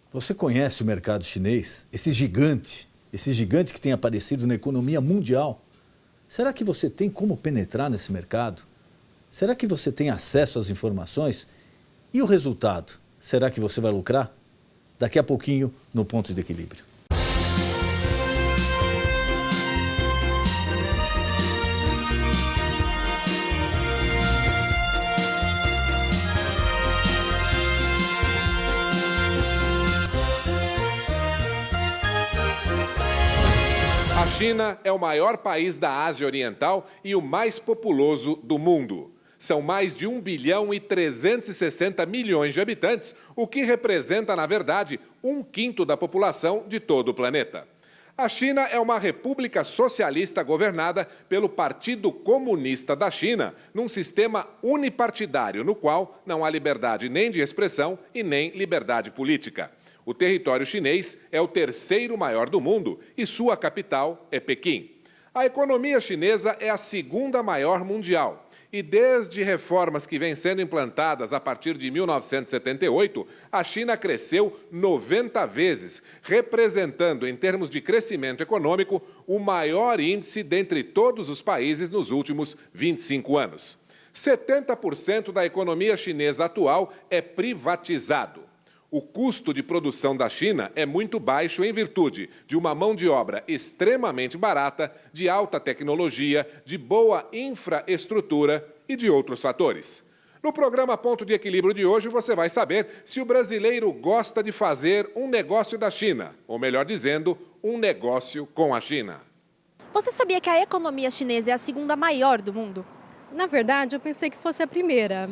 Você conhece o mercado chinês? Esse gigante que tem aparecido na economia mundial. Será que você tem como penetrar nesse mercado? Será que você tem acesso às informações? E o resultado? Será que você vai lucrar? Daqui a pouquinho, no Ponto de Equilíbrio. A China é o maior país da Ásia Oriental e o mais populoso do mundo. São mais de 1 bilhão e 360 milhões de habitantes, o que representa, na verdade, 1/5 da população de todo o planeta. A China é uma república socialista governada pelo Partido Comunista da China, num sistema unipartidário, no qual não há liberdade nem de expressão e nem liberdade política. O território chinês é o 3º maior do mundo e sua capital é Pequim. A economia chinesa é a 2ª maior mundial. E desde reformas que vêm sendo implantadas a partir de 1978, a China cresceu 90 vezes, representando, em termos de crescimento econômico, o maior índice dentre todos os países nos últimos 25 anos. 70% da economia chinesa atual é privatizado. O custo de produção da China é muito baixo em virtude de uma mão de obra extremamente barata, de alta tecnologia, de boa infraestrutura e de outros fatores. No programa Ponto de Equilíbrio de hoje, você vai saber se o brasileiro gosta de fazer um negócio da China, ou melhor dizendo, um negócio com a China. Você sabia que a economia chinesa é a 2ª maior do mundo? Na verdade, eu pensei que fosse a primeira.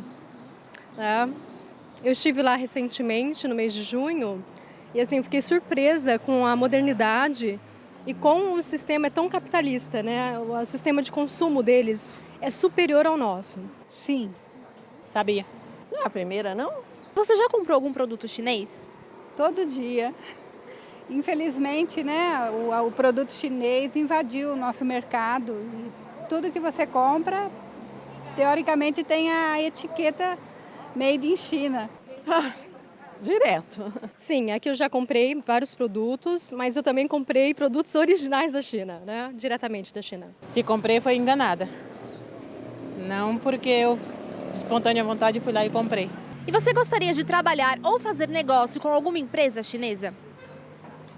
Eu estive lá recentemente, no mês de junho, e assim, fiquei surpresa com a modernidade e com o sistema tão capitalista, né? O sistema de consumo deles é superior ao nosso. Sim, sabia. Não é a primeira, não? Você já comprou algum produto chinês? Todo dia. Infelizmente, né, o produto chinês invadiu o nosso mercado. E tudo que você compra, teoricamente, tem a etiqueta Made in China. Direto. Sim, aqui eu já comprei vários produtos, mas eu também comprei produtos originais da China, né? Diretamente da China. Se comprei, foi enganada. Não porque eu, de espontânea vontade, fui lá e comprei. E você gostaria de trabalhar ou fazer negócio com alguma empresa chinesa?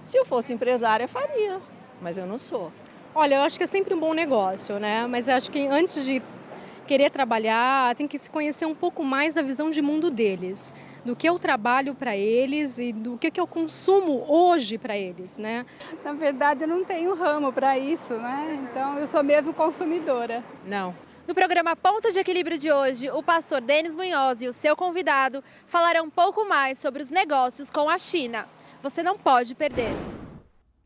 Se eu fosse empresária, faria, mas eu não sou. Olha, eu acho que é sempre um bom negócio, né? Mas eu acho que antes de querer trabalhar, tem que se conhecer um pouco mais da visão de mundo deles, do que eu trabalho para eles e do que eu consumo hoje para eles, né? Na verdade, eu não tenho ramo para isso, né? Então, eu sou mesmo consumidora. Não. No programa Ponto de Equilíbrio de hoje, o pastor Denis Munhoz e o seu convidado falarão um pouco mais sobre os negócios com a China. Você não pode perder.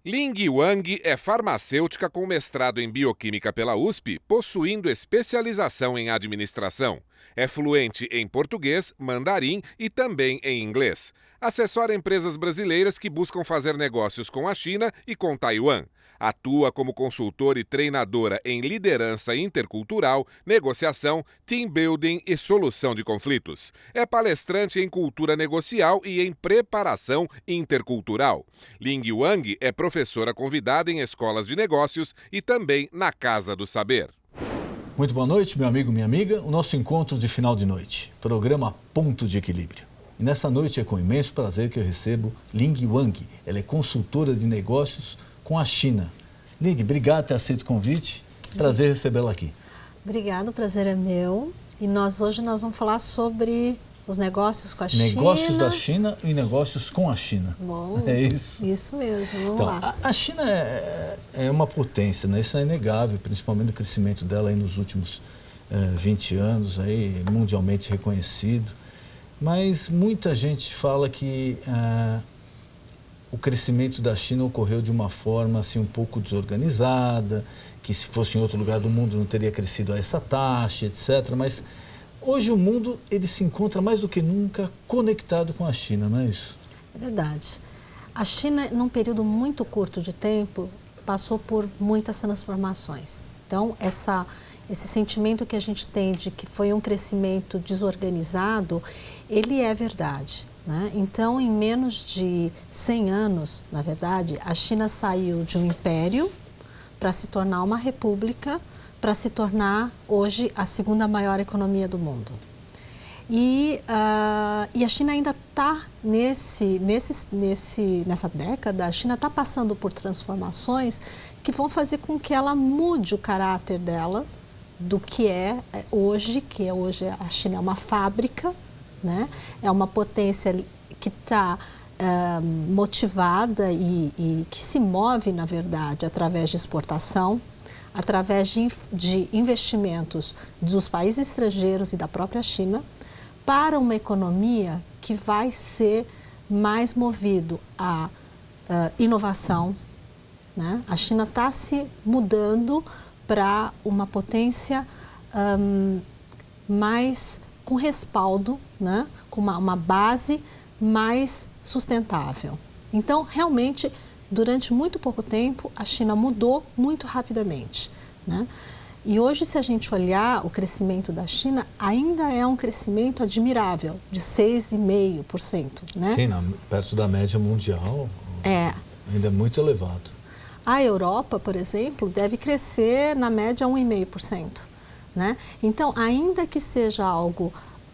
Ling Wang é farmacêutica com mestrado em bioquímica pela USP, possuindo especialização em administração. É fluente em português, mandarim e também em inglês. Assessora empresas brasileiras que buscam fazer negócios com a China e com Taiwan. Atua como consultora e treinadora em liderança intercultural, negociação, team building e solução de conflitos. É palestrante em cultura negocial e em preparação intercultural. Ling Wang é professora convidada em escolas de negócios e também na Casa do Saber. Muito boa noite, meu amigo, minha amiga. O nosso encontro de final de noite, programa Ponto de Equilíbrio. E nessa noite é com imenso prazer que eu recebo Ling Wang. Ela é consultora de negócios com a China. Ling, obrigado por ter aceito o convite. Prazer recebê-la aqui. Obrigada, o prazer é meu. E hoje nós vamos falar sobre os negócios com a China. Negócios da China e negócios com a China. Bom, é isso. Isso mesmo, vamos lá. A China é uma potência, né? Isso é inegável, principalmente o crescimento dela aí nos últimos 20 anos, aí, mundialmente reconhecido. Mas muita gente fala que o crescimento da China ocorreu de uma forma assim, um pouco desorganizada, que se fosse em outro lugar do mundo não teria crescido a essa taxa, etc. Mas hoje o mundo ele se encontra mais do que nunca conectado com a China, não é isso? É verdade. A China, num período muito curto de tempo, passou por muitas transformações. Então, esse sentimento que a gente tem de que foi um crescimento desorganizado, ele é verdade. né? Então, em menos de 100 anos, na verdade, a China saiu de um império para se tornar uma república, para se tornar hoje a segunda maior economia do mundo. E a China ainda está nessa década, a China está passando por transformações que vão fazer com que ela mude o caráter dela do que é hoje, a China é uma fábrica, né? É uma potência que está motivada e que se move, na verdade, através de exportação, através de investimentos dos países estrangeiros e da própria China, para uma economia que vai ser mais movido à inovação, né? A China está se mudando para uma potência mais com respaldo, né? Com uma base mais sustentável. Então, realmente, durante muito pouco tempo, a China mudou muito rapidamente, né? E hoje, se a gente olhar o crescimento da China, ainda é um crescimento admirável, de 6,5%. Né? Sim, perto da média mundial, ainda é muito elevado. A Europa, por exemplo, deve crescer na média 1,5%. Né? Então, ainda que seja algo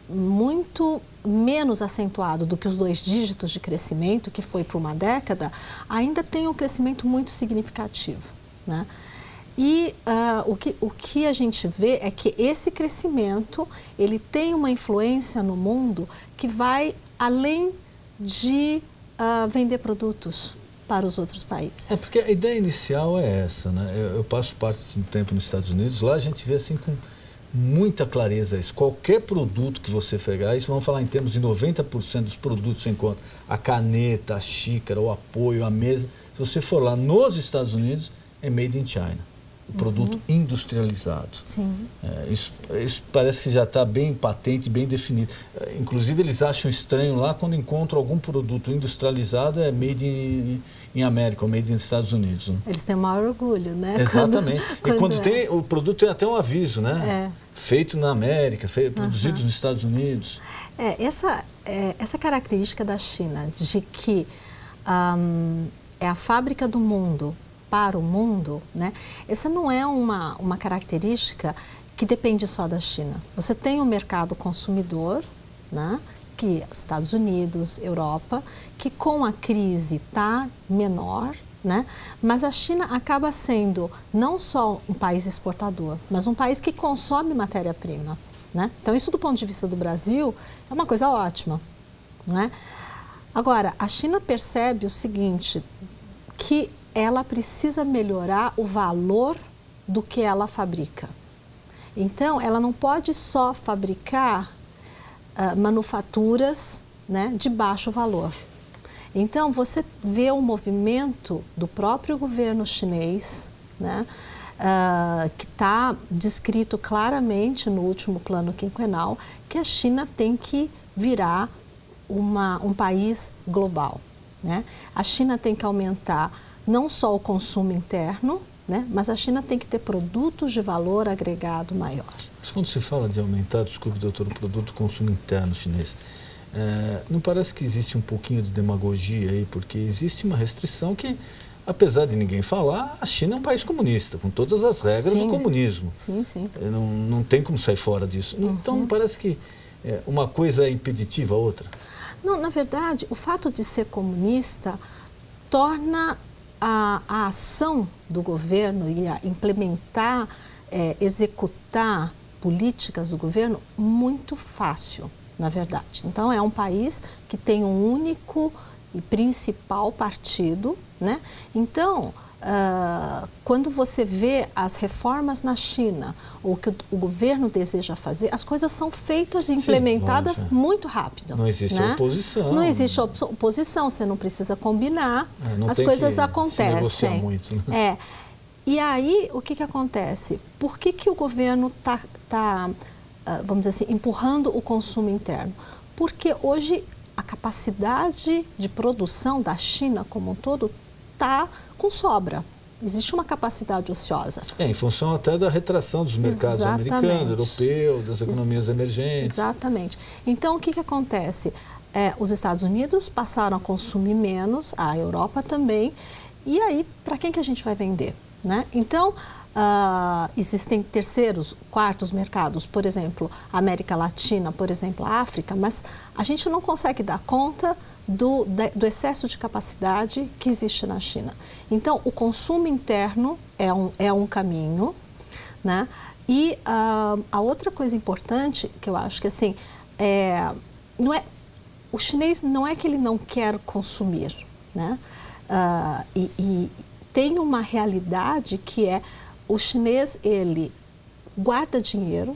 muito menos acentuado do que os 2 dígitos de crescimento, que foi por uma década, ainda tem um crescimento muito significativo. Né? E o que a gente vê é que esse crescimento ele tem uma influência no mundo que vai além de vender produtos para os outros países. É porque a ideia inicial é essa, né? Eu passo parte do tempo nos Estados Unidos, lá a gente vê assim com muita clareza isso. Qualquer produto que você pegar, isso vamos falar em termos de 90% dos produtos que você encontra, a caneta, a xícara, o apoio, a mesa, se você for lá nos Estados Unidos, é made in China. O produto industrializado. Sim. Isso parece que já está bem patente, bem definido. Inclusive, eles acham estranho lá quando encontram algum produto industrializado, é made in América, ou made in Estados Unidos. Né? Eles têm o maior orgulho, né? Exatamente. Quando tem, o produto tem até um aviso, né? Feito na América, produzidos nos Estados Unidos. Essa característica da China, de que é a fábrica do mundo, para o mundo, né? Essa não é uma característica que depende só da China. Você tem o mercado consumidor, né? Que Estados Unidos, Europa, que com a crise está menor, né? Mas a China acaba sendo não só um país exportador, mas um país que consome matéria-prima, né? Então, isso do ponto de vista do Brasil é uma coisa ótima, né? Agora, a China percebe o seguinte, que ela precisa melhorar o valor do que ela fabrica. Então, ela não pode só fabricar manufaturas, né, de baixo valor. Então, você vê o movimento do próprio governo chinês, né, que está descrito claramente no último plano quinquenal, que a China tem que virar um país global. Né? A China tem que aumentar não só o consumo interno, né, mas a China tem que ter produtos de valor agregado maior. Mas quando se fala de aumentar, desculpe, doutor, o produto de consumo interno chinês, não parece que existe um pouquinho de demagogia aí, porque existe uma restrição que, apesar de ninguém falar, a China é um país comunista, com todas as regras do comunismo. Sim, sim. Não tem como sair fora disso. Então, não parece que uma coisa é impeditiva a outra? Não, na verdade, o fato de ser comunista torna a ação do governo e a implementar, executar políticas do governo muito fácil, na verdade. Então, é um país que tem um único e principal partido, né? Então, quando você vê as reformas na China, ou o que o governo deseja fazer, as coisas são feitas e implementadas muito rápido. Não existe oposição. Não existe oposição, você não precisa combinar, as coisas acontecem. Se negociar muito, né? E aí, o que acontece? Por que o governo está, vamos dizer assim, empurrando o consumo interno? Porque hoje a capacidade de produção da China como um todo está com sobra. Existe uma capacidade ociosa. Em função até da retração dos mercados americanos, europeus, das economias emergentes. Exatamente. Então, o que acontece? os Estados Unidos passaram a consumir menos, a Europa também, e aí para quem que a gente vai vender, né? Então, existem terceiros, quartos mercados, por exemplo, a América Latina, por exemplo, a África, mas a gente não consegue dar conta do excesso de capacidade que existe na China. Então, o consumo interno é um caminho, né? E a outra coisa importante, que eu acho que assim, o chinês não é que ele não quer consumir, né? E tem uma realidade que é o chinês, ele guarda dinheiro,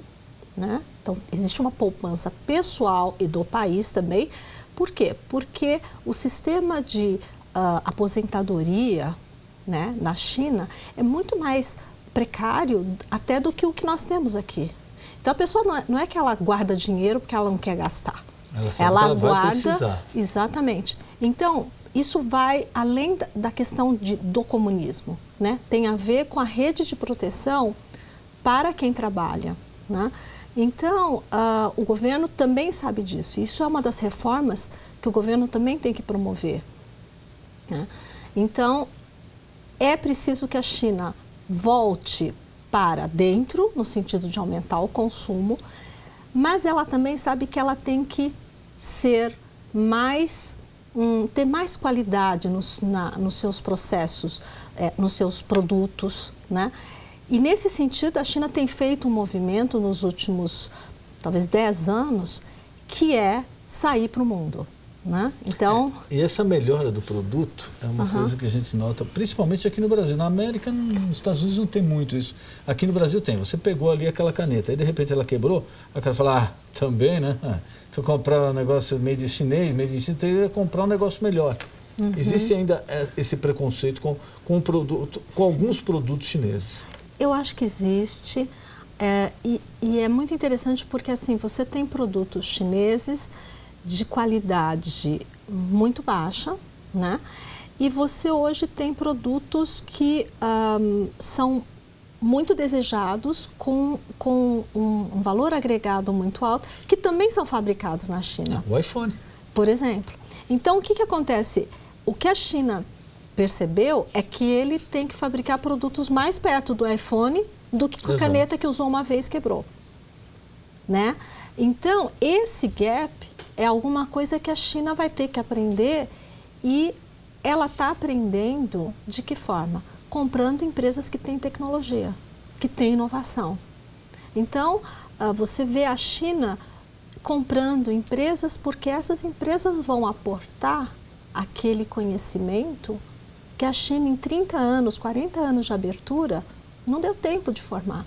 né? Então, existe uma poupança pessoal e do país também. Por quê? Porque o sistema de aposentadoria, né, na China é muito mais precário até do que o que nós temos aqui. Então, a pessoa não é que ela guarda dinheiro porque ela não quer gastar. Ela guarda, vai precisar. Exatamente. Então, isso vai além da questão do comunismo, né? Tem a ver com a rede de proteção para quem trabalha, né? Então, o governo também sabe disso. Isso é uma das reformas que o governo também tem que promover, né? Então, é preciso que a China volte para dentro, no sentido de aumentar o consumo, mas ela também sabe que ela tem que ser ter mais qualidade nos seus processos, nos seus produtos, né? E nesse sentido, a China tem feito um movimento nos últimos, talvez 10 anos, que é sair para o mundo, né? Então... E essa melhora do produto é uma coisa que a gente nota, principalmente aqui no Brasil. Na América, nos Estados Unidos não tem muito isso. Aqui no Brasil tem. Você pegou ali aquela caneta, aí de repente ela quebrou, aí o cara fala, também, né? Foi comprar um negócio made in chinês, made in China, teria que comprar um negócio melhor. Existe ainda esse preconceito com o produto, com alguns produtos chineses? Eu acho que existe, e é muito interessante porque assim, você tem produtos chineses de qualidade muito baixa, né? E você hoje tem produtos que são muito desejados, com um valor agregado muito alto, que também são fabricados na China. O iPhone. Por exemplo. Então, o que acontece? O que a China percebeu é que ele tem que fabricar produtos mais perto do iPhone do que com a caneta que usou uma vez e quebrou, né? Então, esse gap é alguma coisa que a China vai ter que aprender, e ela está aprendendo de que forma? Comprando empresas que têm tecnologia, que têm inovação. Então, você vê a China comprando empresas porque essas empresas vão aportar aquele conhecimento que a China, em 30 anos, 40 anos de abertura, não deu tempo de formar,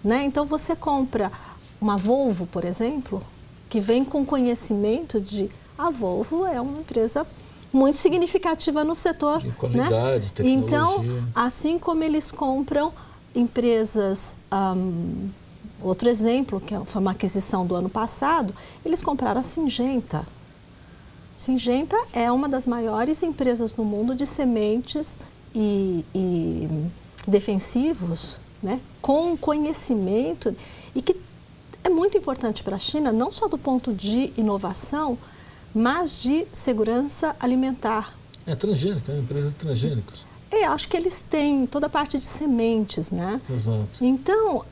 né? Então, você compra uma Volvo, por exemplo, que vem com conhecimento de... A Volvo é uma empresa muito significativa no setor, de qualidade, né? Tecnologia. Então, assim como eles compram empresas... outro exemplo, que foi uma aquisição do ano passado, eles compraram a Syngenta. Syngenta é uma das maiores empresas no mundo de sementes e defensivos, né? Com conhecimento, e que é muito importante para a China, não só do ponto de inovação, mas de segurança alimentar. É transgênica, é uma empresa de transgênicos. Acho que eles têm toda a parte de sementes, né? Exato. Então,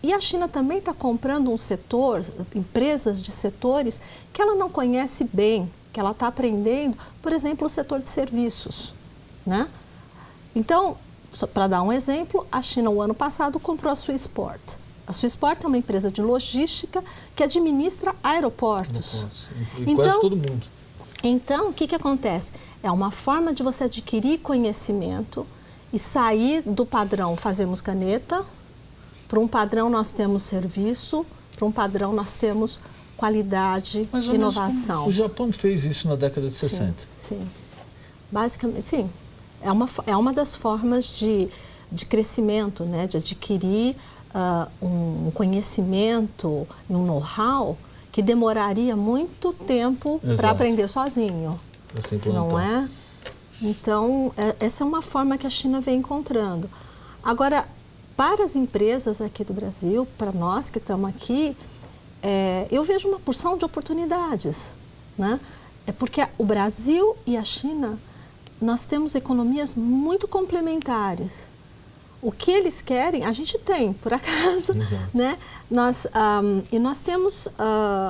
e a China também está comprando um setor, empresas de setores que ela não conhece bem, que ela está aprendendo, por exemplo, o setor de serviços, né? Então, para dar um exemplo, a China, o ano passado, comprou a Swissport. A Swissport é uma empresa de logística que administra aeroportos. E quase todo mundo. Então, o que acontece? É uma forma de você adquirir conhecimento e sair do padrão fazemos caneta, para um padrão nós temos serviço, para um padrão nós temos qualidade, inovação. O Japão fez isso na década de 60. Sim. Basicamente, sim. É uma das formas de crescimento, né? De adquirir um conhecimento e um know-how que demoraria muito tempo para aprender sozinho. Não é? Então, essa é uma forma que a China vem encontrando. Agora, para as empresas aqui do Brasil, para nós que estamos aqui, eu vejo uma porção de oportunidades. né? É porque o Brasil e a China, nós temos economias muito complementares. O que eles querem, a gente tem, por acaso, né? E nós temos,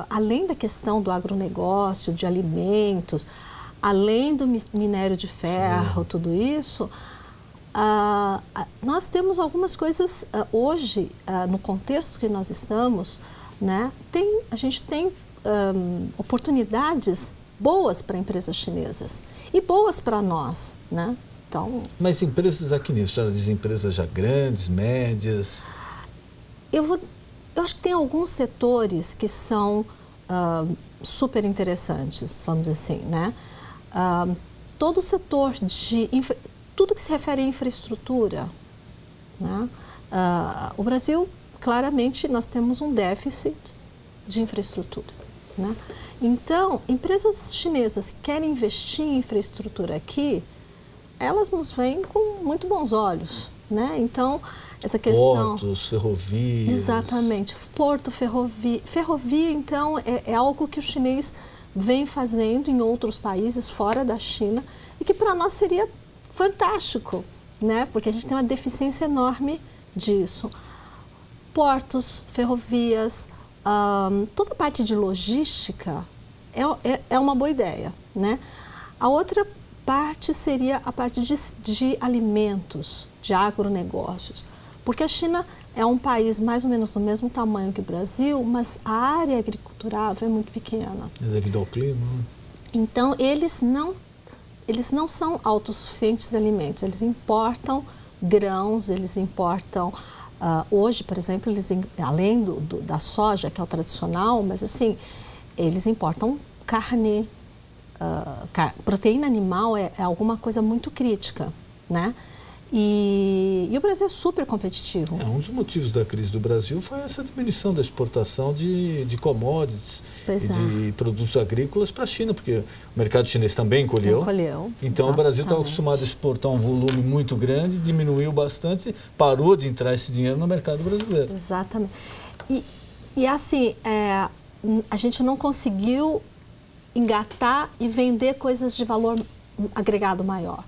além da questão do agronegócio, de alimentos, além do minério de ferro, tudo isso, nós temos algumas coisas hoje, no contexto que nós estamos, né? A gente tem oportunidades boas para empresas chinesas e boas para nós, né? Então, mas empresas aqui nisso, ela diz empresas já grandes, médias? Eu acho que tem alguns setores que são super interessantes, vamos dizer assim, né? Todo o setor de tudo que se refere à infraestrutura, né? O Brasil, claramente, nós temos um déficit de infraestrutura, né? Então, empresas chinesas que querem investir em infraestrutura aqui, elas nos veem com muito bons olhos, né? Então, essa questão... Portos, ferrovias... Exatamente. Porto, ferrovia. Ferrovia, então, é algo que o chinês vem fazendo em outros países fora da China e que para nós seria fantástico, né? Porque a gente tem uma deficiência enorme disso. Portos, ferrovias, toda a parte de logística é uma boa ideia, né? A outra parte seria a parte de alimentos, de agronegócios, porque a China é um país mais ou menos do mesmo tamanho que o Brasil, mas a área agriculturável é muito pequena. Devido ao clima. Então, eles não são autossuficientes em alimentos, eles importam grãos, eles importam... hoje, por exemplo, além da soja, que é o tradicional, mas assim, eles importam carne, proteína animal é alguma coisa muito crítica, né? E o Brasil é super competitivo. Um dos motivos da crise do Brasil foi essa diminuição da exportação de commodities e de produtos agrícolas para a China, porque o mercado chinês também encolheu. Então, exatamente. O Brasil estava acostumado a exportar um volume muito grande, diminuiu bastante, parou de entrar esse dinheiro no mercado brasileiro. Exatamente. E assim, a gente não conseguiu engatar e vender coisas de valor agregado maior,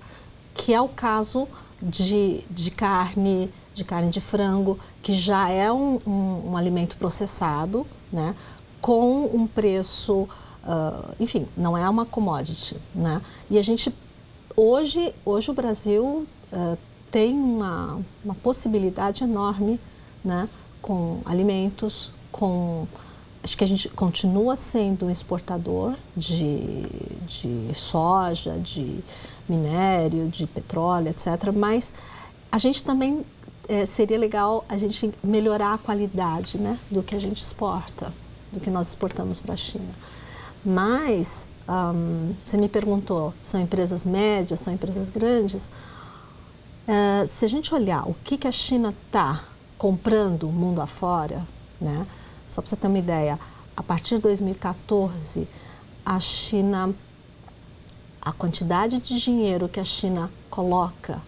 que é o caso de carne de frango, que já é um alimento processado, né, com um preço, enfim, não é uma commodity, né? E a gente, hoje o Brasil tem uma possibilidade enorme, né, com alimentos, acho que a gente continua sendo um exportador de soja, de minério, de petróleo, etc. Mas a gente também seria legal a gente melhorar a qualidade, né, do que a gente exporta, do que nós exportamos para a China. Mas, você me perguntou, são empresas médias, são empresas grandes? Se a gente olhar o que a China está comprando mundo afora, né, só para você ter uma ideia, a partir de 2014, a China, a quantidade de dinheiro que a China coloca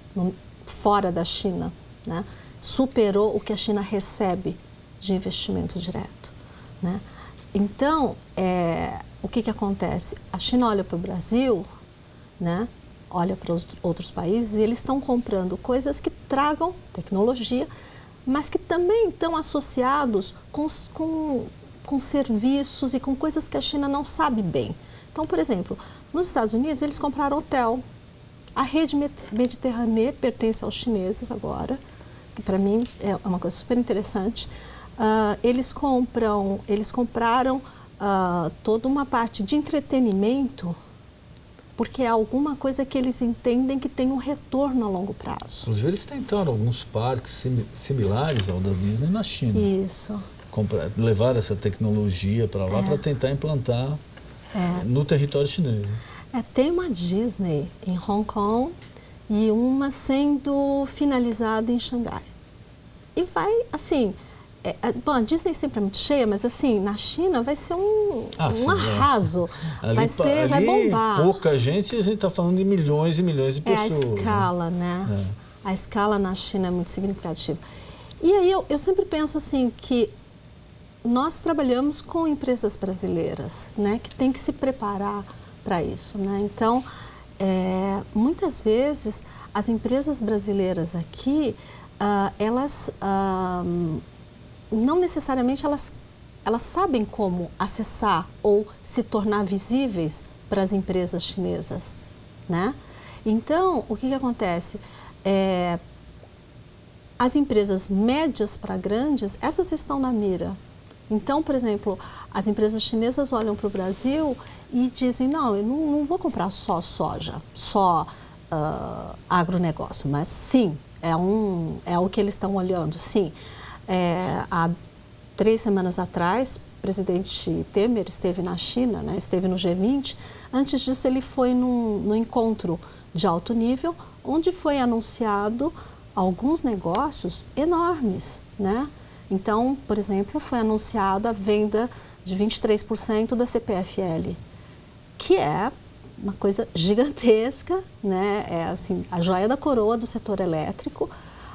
fora da China, né, superou o que a China recebe de investimento direto, né? Então, o que acontece? A China olha para o Brasil, né, olha para os outros países e eles estão comprando coisas que tragam tecnologia, mas que também estão associados com serviços e com coisas que a China não sabe bem. Então, por exemplo, nos Estados Unidos, eles compraram hotel. A rede Mediterrânea pertence aos chineses agora, que para mim é uma coisa super interessante. Eles compraram toda uma parte de entretenimento, porque é alguma coisa que eles entendem que tem um retorno a longo prazo. Inclusive, eles tentaram alguns parques similares ao da Disney na China. Isso. Levar essa tecnologia para lá para tentar implantar no território chinês. Tem uma Disney em Hong Kong e uma sendo finalizada em Xangai. E vai, assim... bom, a Disney sempre é muito cheia, mas assim, na China vai ser um arraso. Vai bombar. Pouca gente, a gente está falando de milhões e milhões de pessoas. É a escala, né? A escala na China é muito significativa. E aí eu sempre penso assim que nós trabalhamos com empresas brasileiras, né, que tem que se preparar para isso, né? Então, muitas vezes as empresas brasileiras aqui, elas não necessariamente elas sabem como acessar ou se tornar visíveis para as empresas chinesas, né? Então, o que acontece? As empresas médias para grandes, essas estão na mira. Então, por exemplo, as empresas chinesas olham para o Brasil e dizem, não, eu não vou comprar só soja, só agronegócio, mas sim, é o que eles estão olhando, sim. Há 3 semanas atrás, o presidente Temer esteve na China, né, esteve no G20. Antes disso, ele foi num encontro de alto nível, onde foi anunciado alguns negócios enormes, né? Então, por exemplo, foi anunciada a venda de 23% da CPFL, que é uma coisa gigantesca, né? É assim, a joia da coroa do setor elétrico.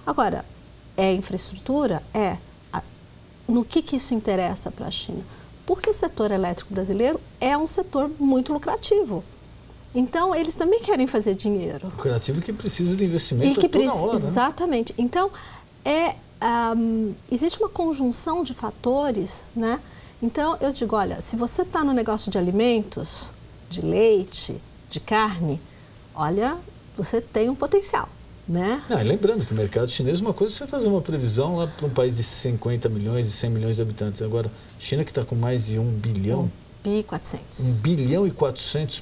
Agora, é infraestrutura? No que isso interessa para a China? Porque o setor elétrico brasileiro é um setor muito lucrativo. Então, eles também querem fazer dinheiro. Lucrativo que precisa de investimento toda hora, né? Exatamente. Então, existe uma conjunção de fatores, né? Então, eu digo, olha, se você está no negócio de alimentos, de leite, de carne, olha, você tem um potencial, né? Não, e lembrando que o mercado chinês, uma coisa é você fazer uma previsão lá para um país de 50 milhões, de 100 milhões de habitantes. Agora, China que está com mais de 1 bilhão. 1,4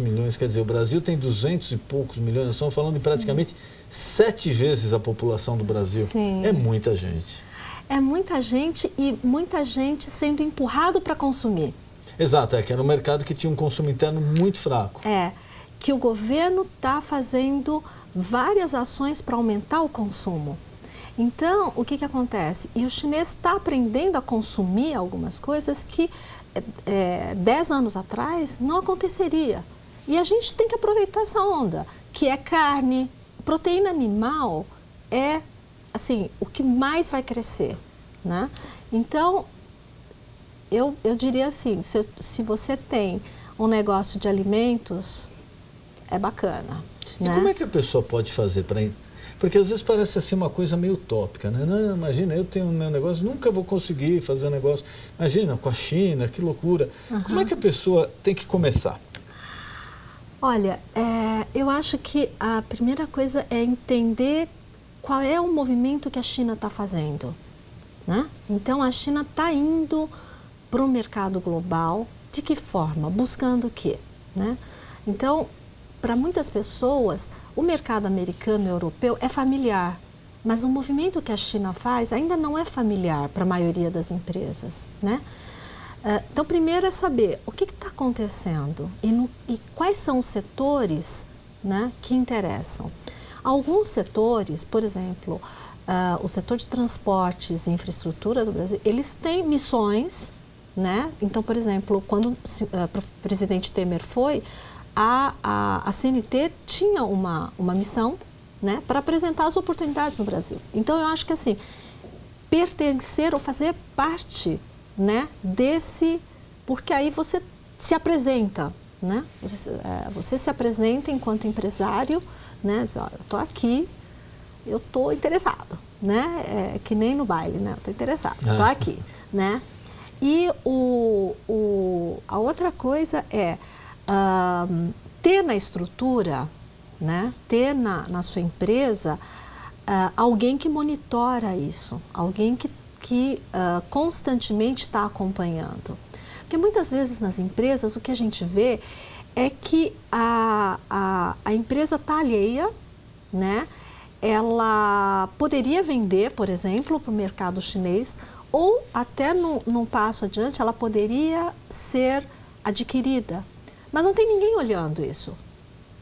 bilhão, quer dizer, o Brasil tem 200 e poucos milhões, nós estamos falando de praticamente 7 vezes a população do Brasil. Sim. É muita gente. É muita gente e muita gente sendo empurrado para consumir. Exato, que era um mercado que tinha um consumo interno muito fraco. Que o governo está fazendo várias ações para aumentar o consumo. Então, o que acontece? E o chinês está aprendendo a consumir algumas coisas que 10 anos atrás não aconteceria. E a gente tem que aproveitar essa onda, que é carne. Proteína animal é assim, o que mais vai crescer, né? Então, eu diria assim, se você tem um negócio de alimentos, é bacana. E né? como é que a pessoa pode fazer para... Porque às vezes parece assim uma coisa meio utópica, né? Não, imagina, eu tenho meu negócio, nunca vou conseguir fazer um negócio. Imagina, com a China, que loucura. Como é que a pessoa tem que começar? Olha, eu acho que a primeira coisa é entender qual é o movimento que a China está fazendo, né? Então, a China está indo para o mercado global, de que forma? Buscando o quê, né? Então, para muitas pessoas, o mercado americano e europeu é familiar, mas o movimento que a China faz ainda não é familiar para a maioria das empresas, né? Então, primeiro é saber o que está acontecendo e quais são os setores, né, que interessam. Alguns setores, por exemplo, o setor de transportes e infraestrutura do Brasil, eles têm missões, né? Então, por exemplo, quando o presidente Temer foi, a CNT tinha uma missão, né, para apresentar as oportunidades no Brasil. Então, eu acho que assim, pertencer ou fazer parte, né, porque aí você se apresenta, né? Você se apresenta enquanto empresário, né? Diz, ó, eu estou aqui, eu estou interessado, né? Que nem no baile, né? Eu estou interessado, estou aqui, né? E a outra coisa é ter na estrutura, né? Ter na sua empresa alguém que monitora isso, alguém que constantemente está acompanhando. Porque muitas vezes nas empresas o que a gente vê é que a empresa está alheia, né? Ela poderia vender, por exemplo, para o mercado chinês, ou até num passo adiante ela poderia ser adquirida. Mas não tem ninguém olhando isso.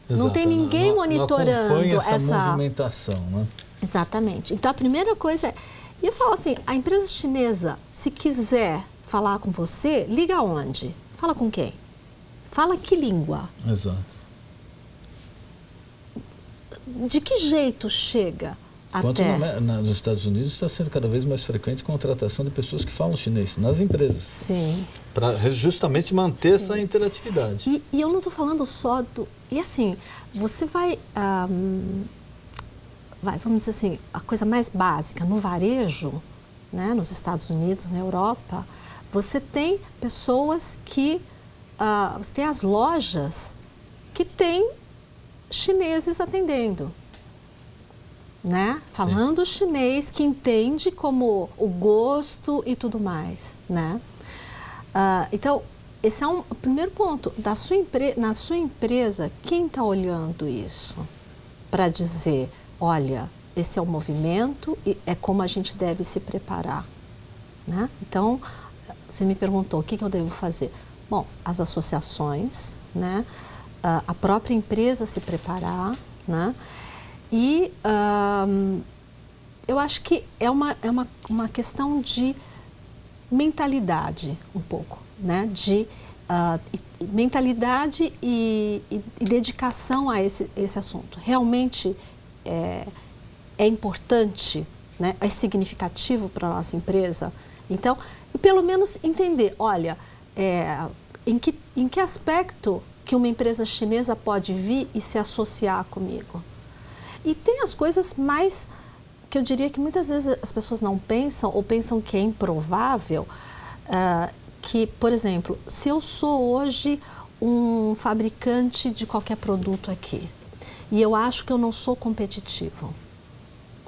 Exato, não tem ninguém monitorando não essa movimentação, né? Exatamente. Então a primeira coisa é... E eu falo assim, a empresa chinesa, se quiser falar com você, liga onde? Fala com quem? Fala que língua? Exato. De que jeito chega Enquanto nos Estados Unidos está sendo cada vez mais frequente a contratação de pessoas que falam chinês nas empresas. Sim. Para justamente manter essa interatividade. E eu não estou falando só do... E assim, você vai, vamos dizer assim, a coisa mais básica, no varejo, né, nos Estados Unidos, na Europa, você tem pessoas que... você tem as lojas que têm chineses atendendo. Né? Falando chinês, que entende como o gosto e tudo mais, né? Então, esse é o primeiro ponto. Na sua empresa, quem está olhando isso para dizer, olha, esse é o movimento e é como a gente deve se preparar, né? Então, você me perguntou o que eu devo fazer. Bom, as associações, né? A própria empresa se preparar, né? E eu acho que é uma questão de mentalidade, um pouco, né? De mentalidade e dedicação a esse assunto. Realmente é importante, né? É significativo para a nossa empresa. Então, e pelo menos entender, olha, em que aspecto que uma empresa chinesa pode vir e se associar comigo. E tem as coisas mais, que eu diria que muitas vezes as pessoas não pensam, ou pensam que é improvável, que, por exemplo, se eu sou hoje um fabricante de qualquer produto aqui, e eu acho que eu não sou competitivo,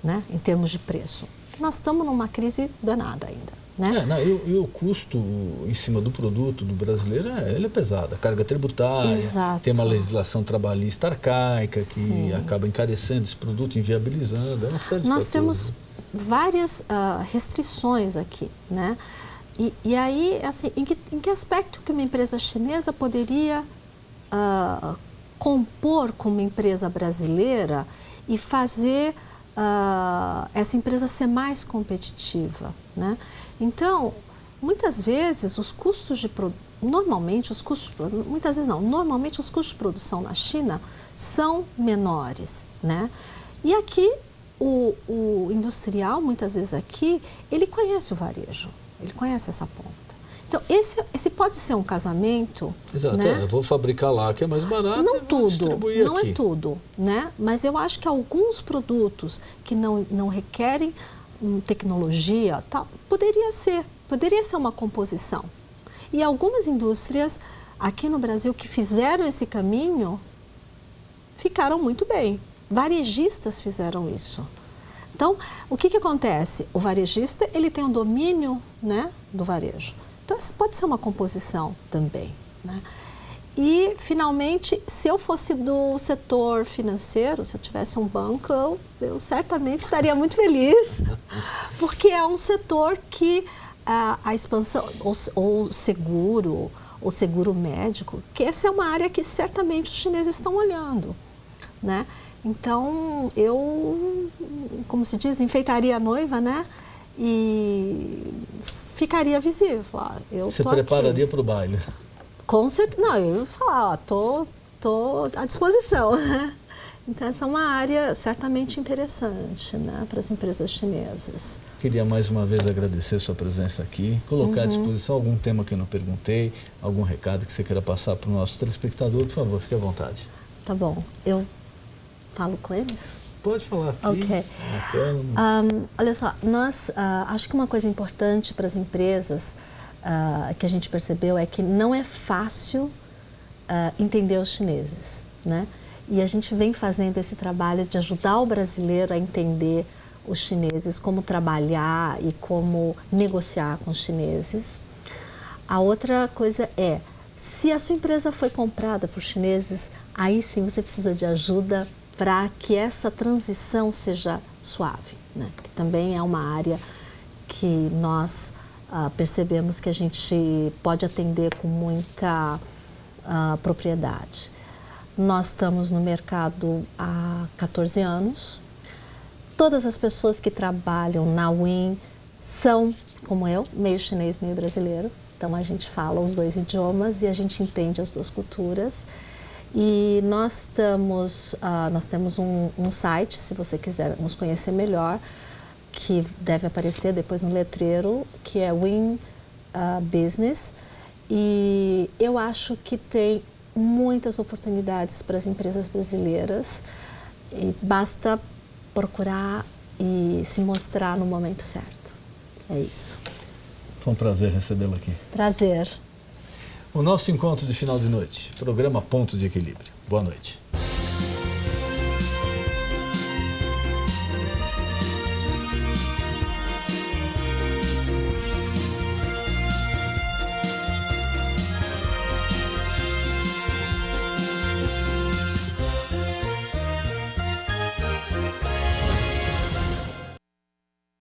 né, em termos de preço, nós estamos numa crise danada ainda. Né? E o custo em cima do produto do brasileiro ele é pesado. A carga tributária, Exato. Tem uma legislação trabalhista arcaica que Sim. acaba encarecendo esse produto, inviabilizando. É uma série de Nós fatores. temos várias restrições aqui, né? E aí, assim, em que aspecto que uma empresa chinesa poderia compor com uma empresa brasileira e fazer essa empresa ser mais competitiva, né? Então, muitas vezes os custos de normalmente os custos de produção na China são menores, né? E aqui o industrial, muitas vezes aqui, ele conhece o varejo, ele conhece essa ponta. Então, esse pode ser um casamento. Exato, né? Eu vou fabricar lá que é mais barato Não e vou tudo, distribuir não aqui. é tudo, né? Mas eu acho que alguns produtos que não requerem tecnologia, tal, poderia ser uma composição. E algumas indústrias aqui no Brasil que fizeram esse caminho ficaram muito bem. Varejistas fizeram isso. Então, o que acontece? O varejista, ele tem um domínio, né, do varejo. Então, essa pode ser uma composição também, né? E, finalmente, se eu fosse do setor financeiro, se eu tivesse um banco, eu certamente estaria muito feliz, porque é um setor que a expansão, ou seguro médico, que essa é uma área que certamente os chineses estão olhando, né? Então, eu, como se diz, enfeitaria a noiva, né? E ficaria visível. Você prepararia para o baile? Com certeza. Não, eu ia falar, tô à disposição, né? Então, essa é uma área certamente interessante, né, para as empresas chinesas. Queria mais uma vez agradecer sua presença aqui, colocar à disposição algum tema que eu não perguntei, algum recado que você queira passar para o nosso telespectador, por favor, fique à vontade. Tá bom. Eu falo com eles? Pode falar aqui. Ok. Olha só, acho que uma coisa importante para as empresas que a gente percebeu é que não é fácil entender os chineses, né? E a gente vem fazendo esse trabalho de ajudar o brasileiro a entender os chineses, como trabalhar e como negociar com os chineses. A outra coisa é, se a sua empresa foi comprada por chineses, aí sim você precisa de ajuda para que essa transição seja suave, né? Que também é uma área que nós percebemos que a gente pode atender com muita propriedade. Nós estamos no mercado há 14 anos. Todas as pessoas que trabalham na Win são, como eu, meio chinês, meio brasileiro. Então, a gente fala os dois idiomas e a gente entende as duas culturas. E nós temos um site, se você quiser nos conhecer melhor, que deve aparecer depois no letreiro, que é Win Business. E eu acho que tem muitas oportunidades para as empresas brasileiras. E basta procurar e se mostrar no momento certo. É isso. Foi um prazer recebê-lo aqui. Prazer. O nosso encontro de final de noite, programa Ponto de Equilíbrio. Boa noite.